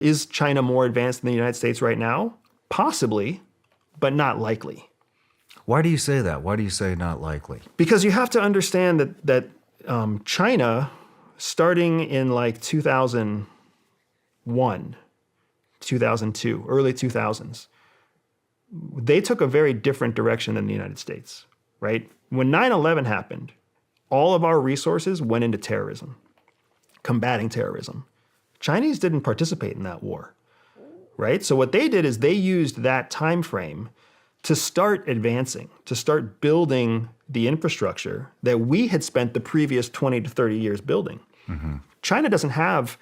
Is China more advanced than the United States right now? Possibly, but not likely. Why do you say that? Why do you say not likely? Because you have to understand that China, starting in like 2001, 2002, early 2000s, they took a very different direction than the United States, right? When 9/11 happened, all of our resources went into terrorism, combating terrorism. Chinese didn't participate in that war, right? So what they did is they used that time frame to start advancing, to start building the infrastructure that we had spent the previous 20 to 30 years building. Mm-hmm. China doesn't have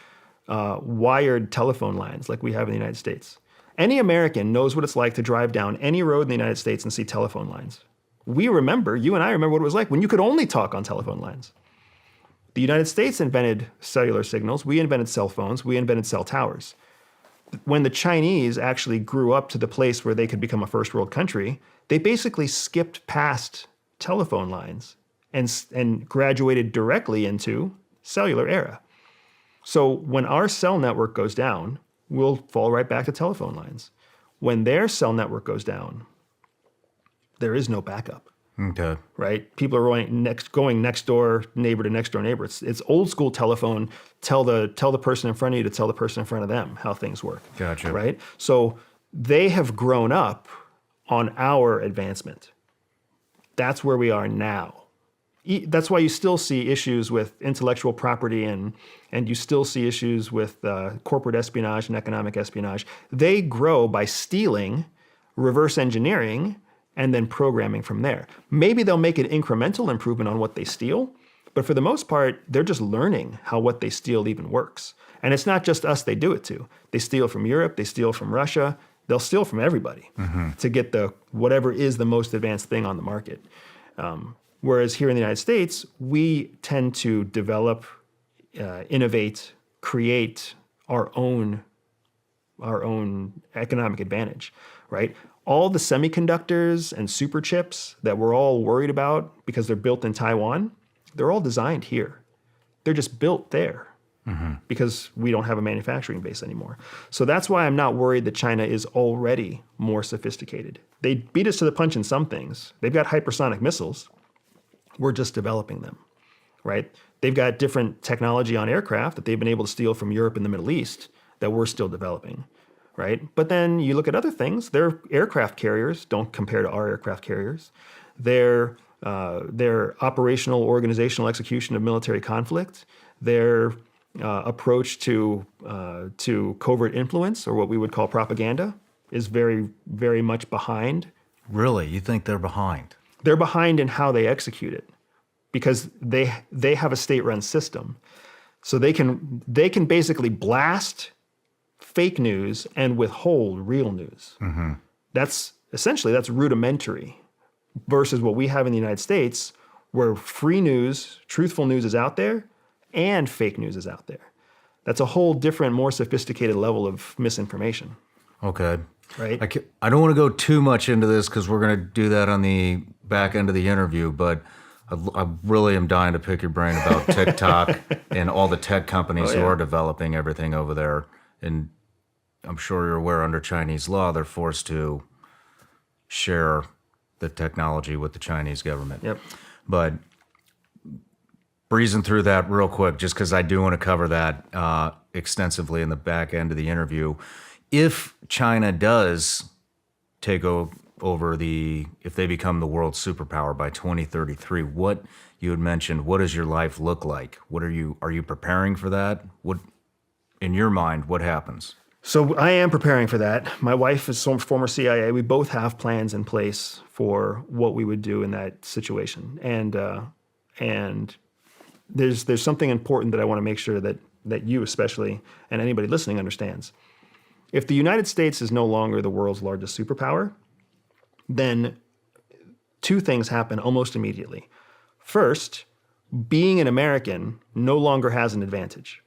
wired telephone lines like we have in the United States. Any American knows what it's like to drive down any road in the United States and see telephone lines. You and I remember what it was like when you could only talk on telephone lines. The United States invented cellular signals. We invented cell phones. We invented cell towers. When the Chinese actually grew up to the place where they could become a first world country, they basically skipped past telephone lines and graduated directly into cellular era. So when our cell network goes down, we'll fall right back to telephone lines. When their cell network goes down, there is no backup. Okay. Right? People are going next door neighbor to next door neighbor. It's old school telephone. Tell the person in front of you to tell the person in front of them how things work. Gotcha. Right? So they have grown up on our advancement. That's where we are now. That's why you still see issues with intellectual property and you still see issues with corporate espionage and economic espionage. They grow by stealing, reverse engineering, and then programming from there. Maybe they'll make an incremental improvement on what they steal, but for the most part, they're just learning how what they steal even works. And it's not just us they do it to. They steal from Europe, they steal from Russia, they'll steal from everybody to get the whatever is the most advanced thing on the market. Whereas here in the United States, we tend to develop, innovate, create our own economic advantage, right? All the semiconductors and super chips that we're all worried about because they're built in Taiwan, they're all designed here. They're just built there because we don't have a manufacturing base anymore. So that's why I'm not worried that China is already more sophisticated. They beat us to the punch in some things. They've got hypersonic missiles. We're just developing them, right? They've got different technology on aircraft that they've been able to steal from Europe and the Middle East that we're still developing. Right? But then you look at other things, their aircraft carriers don't compare to our aircraft carriers. Their operational, organizational execution of military conflict, their approach to covert influence, or what we would call propaganda, is very, very much behind. Really? You think they're behind? They're behind in how they execute it because they have a state-run system. So they can basically blast fake news and withhold real news. That's rudimentary versus what we have in the United States, where free news, truthful news is out there and fake news is out there. That's a whole different, more sophisticated level of misinformation. Okay. Right? I don't want to go too much into this because we're going to do that on the back end of the interview, but I really am dying to pick your brain about TikTok and all the tech companies who are developing everything over there. And I'm sure you're aware under Chinese law, they're forced to share the technology with the Chinese government. Yep. But breezing through that real quick, just because I do want to cover that extensively in the back end of the interview. If China does take over if they become the world superpower by 2033, what you had mentioned, what does your life look like? Are you preparing for that? What, in your mind, what happens? So I am preparing for that. My wife is former CIA. We both have plans in place for what we would do in that situation. And there's something important that I want to make sure that you especially and anybody listening understands. If the United States is no longer the world's largest superpower, then two things happen almost immediately. First, being an American no longer has an advantage.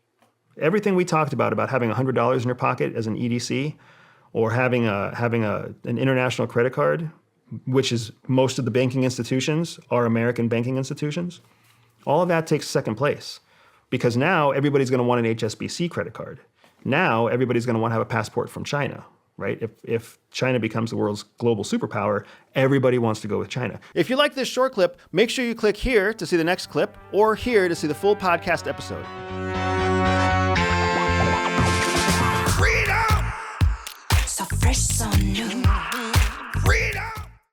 Everything we talked about having $100 in your pocket as an EDC, or having an international credit card, which is most of the banking institutions are American banking institutions, all of that takes second place because now everybody's going to want an HSBC credit card. Now everybody's going to want to have a passport from China, right? If China becomes the world's global superpower, everybody wants to go with China. If you like this short clip, make sure you click here to see the next clip or here to see the full podcast episode.